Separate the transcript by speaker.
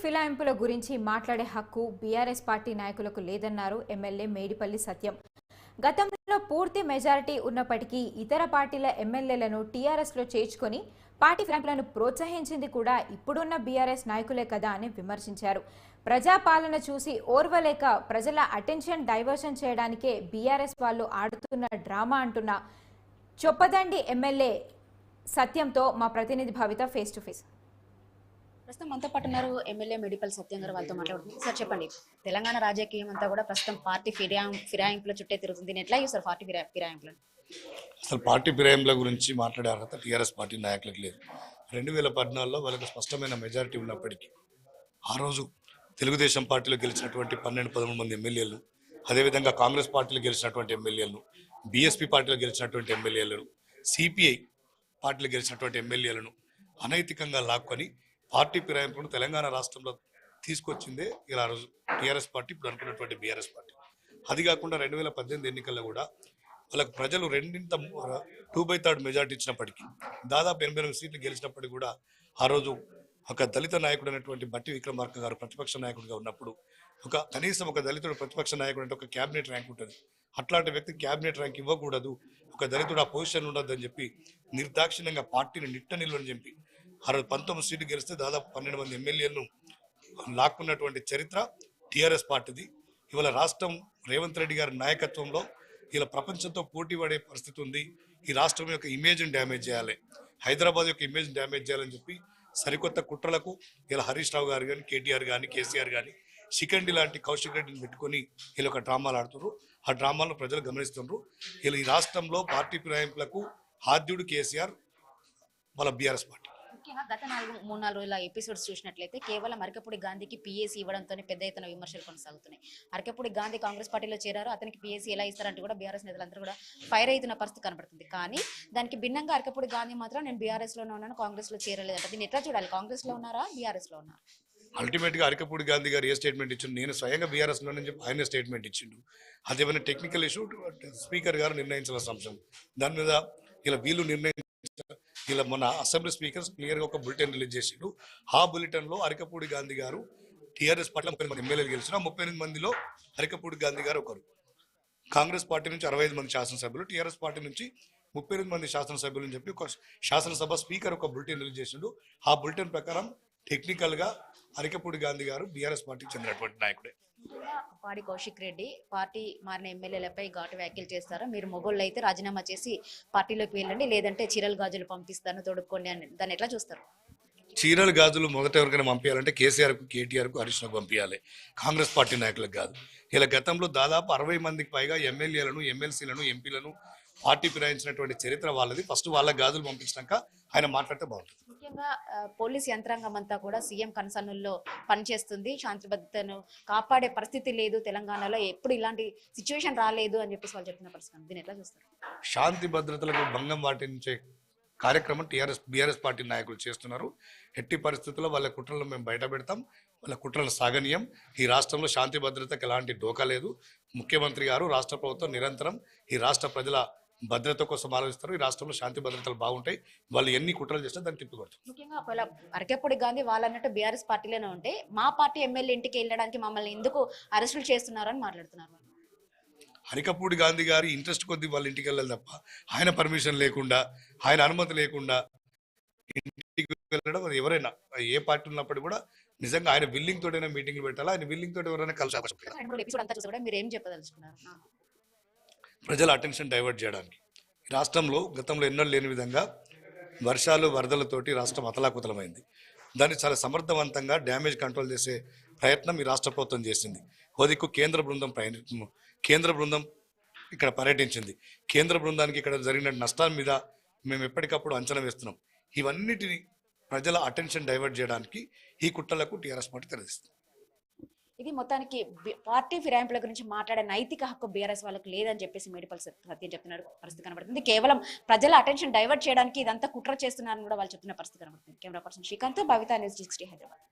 Speaker 1: ఫిరాయింపుల గురించి మాట్లాడే హక్కు బీఆర్ఎస్ పార్టీ నాయకులకు లేదన్నారు ఎమ్మెల్యే మేడిపల్లి సత్యం. గతంలో పూర్తి మెజారిటీ ఉన్నప్పటికీ ఇతర పార్టీల ఎమ్మెల్యేలను టీఆర్ఎస్లో చేర్చుకొని పార్టీ ఫిరాయింపులను ప్రోత్సహించింది కూడా ఇప్పుడున్న బీఆర్ఎస్ నాయకులే కదా అని విమర్శించారు. ప్రజాపాలన చూసి ఓర్వలేక ప్రజల అటెన్షన్ డైవర్షన్ చేయడానికే బీఆర్ఎస్ వాళ్ళు ఆడుతున్న డ్రామా అంటున్న చొప్పదండి ఎమ్మెల్యే సత్యంతో మా ప్రతినిధి భవిత ఫేస్ టు ఫేస్.
Speaker 2: ప్రస్తుతం మనతో పాటు ఉన్నారు ఎమ్మెల్యే మేడిపల్లి సత్యం గారు. వాళ్ళతో మాట్లాడుతుంది. సార్ చెప్పండి, తెలంగాణ రాజకీయం అంతా కూడా ప్రస్తుతం పార్టీ ఫిరాయింపుల చుట్టే తిరుగుతుంది. దీన్ని ఎట్లా చూస్తారు పార్టీ ఫిరాయింపులను?
Speaker 3: అసలు పార్టీ ఫిరాయింపుల గురించి మాట్లాడే అర్హత టీఆర్ఎస్ పార్టీ నాయకులకు లేదు. 2014లో వాళ్ళకి స్పష్టమైన మెజారిటీ ఉన్నప్పటికీ ఆ రోజు తెలుగుదేశం పార్టీలో గెలిచినటువంటి 12-13 మంది ఎమ్మెల్యేలు, అదేవిధంగా కాంగ్రెస్ పార్టీలో గెలిచినటువంటి ఎమ్మెల్యేలను, బీఎస్పీ పార్టీలో గెలిచినటువంటి ఎమ్మెల్యేలను, సిపిఐ పార్టీలో గెలిచినటువంటి ఎమ్మెల్యేలను అనైతికంగా లాక్కొని పార్టీ ఫిరాయింపులను తెలంగాణ రాష్ట్రంలో తీసుకొచ్చిందే ఇలా రోజు టీఆర్ఎస్ పార్టీ, ఇప్పుడు అనుకున్నటువంటి బీఆర్ఎస్ పార్టీ. అది కాకుండా 2018 ఎన్నికల్లో కూడా వాళ్ళకు ప్రజలు 2/3 మెజార్టీ ఇచ్చినప్పటికీ, దాదాపు 88 సీట్లు గెలిచినప్పటికీ కూడా ఆ రోజు ఒక దళిత నాయకుడు అయినటువంటి బట్టి విక్రమార్క గారు ప్రతిపక్ష నాయకుడిగా ఉన్నప్పుడు కనీసం ఒక దళితుడు ప్రతిపక్ష నాయకుడు అంటే ఒక క్యాబినెట్ ర్యాంక్ ఉంటుంది. అట్లాంటి వ్యక్తికి క్యాబినెట్ ర్యాంక్ ఇవ్వకూడదు, ఒక దళితుడు ఆ పొజిషన్ ఉండదు అని చెప్పి నిర్దాక్షిణ్యంగా పార్టీని నిట్ట నిల్వని చెప్పి ఆ రోజు 19 సీట్లు గెలిస్తే దాదాపు 12 మంది ఎమ్మెల్యేలను లాక్కున్నటువంటి చరిత్ర టీఆర్ఎస్ పార్టీది. ఇవాళ రాష్ట్రం రేవంత్ రెడ్డి గారి నాయకత్వంలో ఇలా ప్రపంచంతో పోటీ పడే పరిస్థితి ఉంది. ఈ రాష్ట్రం యొక్క ఇమేజ్ని డ్యామేజ్ చేయాలి, హైదరాబాద్ యొక్క ఇమేజ్ని డ్యామేజ్ చేయాలని చెప్పి సరికొత్త కుట్రలకు ఇలా హరీష్ రావు గారు కానీ, కేటీఆర్ కానీ, కేసీఆర్ కానీ, శిఖండి లాంటి కౌశిక్ రెడ్డిని పెట్టుకొని వీళ్ళు ఒక డ్రామాలు ఆడుతున్నారు. ఆ డ్రామాలను ప్రజలు గమనిస్తున్నారు. ఇలా ఈ రాష్ట్రంలో పార్టీ ఫిరాయింపులకు ఆద్యుడు కేసీఆర్, వాళ్ళ బీఆర్ఎస్ పార్టీ.
Speaker 2: ముఖ్యంగా గత 3-4 రోజుల ఎపిసోడ్స్ చూసినట్లయితే కేవలం అరకపూడి గాంధీకి పీఏసీ ఇవ్వడంతోనే పెద్ద ఎత్తున విమర్శలు కొనసాగుతున్నాయి. అరకపూడి గాంధీ కాంగ్రెస్ పార్టీలో చేరారు, అతనికి పీఏసీ ఎలా ఇస్తారంటూ కూడా బీఆర్ఎస్ నేతలందరూ కూడా ఫైర్ అవుతున్న పరిస్థితి కనబడుతుంది. కానీ దానికి భిన్నంగా అరకపూడి గాంధీ మాత్రం నేను బీఆర్ఎస్ లోనే ఉన్నాను, కాంగ్రెస్ లో చేరలేదంట. దీన్ని ఎట్లా చూడాలి? కాంగ్రెస్ లో ఉన్నారా, బీఆర్ఎస్ లో ఉన్నారా?
Speaker 3: అల్టిమేట్గా అరకపూడి గాంధీ గారు ఏ స్టేట్మెంట్ ఇచ్చిండు? నేను స్వయంగా బీఆర్ఎస్ లోనే చెప్పి ఆయన స్టేట్మెంట్ ఇచ్చిండు. అదేమైనా టెక్నికల్ ఇష్యూ స్పీకర్ గారు నిర్ణయించాల్సిన అంశం. దాని మీద ఇలా వీళ్ళు ఇలా మన అసెంబ్లీ స్పీకర్స్ క్లియర్గా ఒక బులెటిన్ రిలీజ్ చేసిండు. ఆ బులెటిన్లో అరకపూడి గాంధీ గారు టీఆర్ఎస్ పార్టీలో 30 మంది ఎమ్మెల్యేలు గెలిచిన 38 మందిలో అరకపూడి గాంధీ గారు ఒకరు. కాంగ్రెస్ పార్టీ నుంచి 65 మంది శాసనసభ్యులు, టీఆర్ఎస్ పార్టీ నుంచి 38 మంది శాసనసభ్యులు అని చెప్పి ఒక శాసనసభ స్పీకర్ ఒక బులెటిన్ రిలీజ్ చేసిండు. ఆ బులెటిన్ ప్రకారం టెక్నికల్గా అరకపూడి గాంధీ గారు బీఆర్ఎస్ పార్టీకి చెందినటువంటి నాయకుడే.
Speaker 2: పాడి కౌశిక్ రెడ్డి పార్టీ మారిన ఎమ్మెల్యేలపై ఘాటు వ్యాఖ్యలు చేస్తారా? మీరు మొగోళ్ళు అయితే రాజీనామా చేసి పార్టీలోకి వెళ్ళండి, లేదంటే చీరలు గాజులు పంపిస్తాను తొడుక్కోండి అని, దాన్ని ఎట్లా చూస్తారు?
Speaker 3: చీరలు గాజులు మొదట ఎవరికైనా పంపించాలంటే కేసీఆర్కు, కేటీఆర్కు, హరీష్ రావుకు పంపించాలి, కాంగ్రెస్ పార్టీ నాయకులకు కాదు. ఇలా గతంలో దాదాపు 60 మందికి పైగా ఎమ్మెల్యేలను, ఎమ్మెల్సీలను, ఎంపీలను పార్టీ ఫిరాయించినటువంటి చరిత్ర వాళ్ళది. ఫస్ట్ వాళ్ళ గాజులు పంపించినాక ఆయన మాట్లాడితే బాగుంటుంది.
Speaker 2: ముఖ్యంగా పోలీస్ యంత్రాంగం అంతా కూడా సీఎం కన్సర్న్లో పనిచేస్తుంది, శాంతి భద్రతను కాపాడే పరిస్థితి లేదు తెలంగాణలో, ఎప్పుడు ఇలాంటి సిచ్యువేషన్ రాలేదు అని చెప్పేసి వాళ్ళు చెప్తున్న పరిస్థితి. దీన్ని ఎట్లా చూస్తారు?
Speaker 3: శాంతి భద్రతలకు భంగం వాటించే కార్యక్రమం బీఆర్ఎస్ పార్టీ నాయకులు చేస్తున్నారు. ఎట్టి పరిస్థితుల్లో వాళ్ళ కుట్రలను మేము బయట పెడతాం, వాళ్ళ కుట్రలను సాగనీయం. ఈ రాష్ట్రంలో శాంతి భద్రతకు ఎలాంటి డోకా లేదు. ముఖ్యమంత్రి గారు, రాష్ట్ర ప్రభుత్వం నిరంతరం ఈ రాష్ట్ర ప్రజల భద్రత కోసం ఆలోచిస్తారు. ఈ రాష్ట్రంలో శాంతి భద్రతలు బాగుంటాయి. వాళ్ళు ఎన్ని కుట్రలు చేస్తే దాన్ని తిప్పికొడతారు.
Speaker 2: ముఖ్యంగా ఒకవేళ అరకపూడి గాంధీ వాళ్ళన్నట్టు బీఆర్ఎస్ పార్టీలోనే ఉంటే మా పార్టీ ఎమ్మెల్యే ఇంటికి వెళ్ళడానికి మమ్మల్ని ఎందుకు అరెస్టులు చేస్తున్నారు అని మాట్లాడుతున్నారు.
Speaker 3: అరకపూడి గాంధీ గారి ఇంట్రెస్ట్ కొద్దీ వాళ్ళ ఇంటికి వెళ్ళాలి తప్ప ఆయన పర్మిషన్ లేకుండా, ఆయన అనుమతి లేకుండా ఇంటికి వెళ్ళడం, అది ఎవరైనా ఏ పార్టీ ఉన్నప్పుడు కూడా నిజంగా ఆయన బిల్లింగ్ తోటైనా మీటింగ్లు పెట్టాలా, ఆయన బిల్లింగ్ తోటి ఎవరైనా కలిసి
Speaker 2: మీరు ఏం చెప్పదలుచుకున్నారు?
Speaker 3: ప్రజల అటెన్షన్ డైవర్ట్ చేయడానికి ఈ రాష్ట్రంలో గతంలో ఎన్నడూ లేని విధంగా వర్షాలు, వరదలతోటి రాష్ట్రం అతలాకుతలమైంది. దాన్ని చాలా సమర్థవంతంగా డ్యామేజ్ కంట్రోల్ చేసే ప్రయత్నం ఈ రాష్ట్ర ప్రభుత్వం చేసింది. ఓదిక్కు కేంద్ర బృందం ఇక్కడ పర్యటించింది. కేంద్ర బృందానికి ఇక్కడ జరిగిన నష్టాల మీద మేము ఎప్పటికప్పుడు అంచనా వేస్తున్నాం. ఇవన్నిటిని ప్రజల అటెన్షన్ డైవర్ట్ చేయడానికి ఈ కుట్రలకు టీఆర్ఎస్ పార్టీ తెరదిస్తుంది.
Speaker 2: ఇది మొత్తానికి పార్టీ ఫిరాయింపుల గురించి మాట్లాడే నైతిక హక్కు బీఆర్ఎస్ వాళ్ళకి లేదని చెప్పేసి మేడిపల్లి సత్యం చెప్తున్నారు పరిస్థితి కనబడుతుంది. కేవలం ప్రజల అటెన్షన్ డైవర్ట్ చేయడానికి ఇదంతా కుట్ర చేస్తున్నారని కూడా వాళ్ళు చెప్తున్న పరిస్థితి కనబడుతుంది. కెమెరా పర్సన్ శ్రీకాంత్, భవిత, న్యూస్ 60 హైదరాబాద్.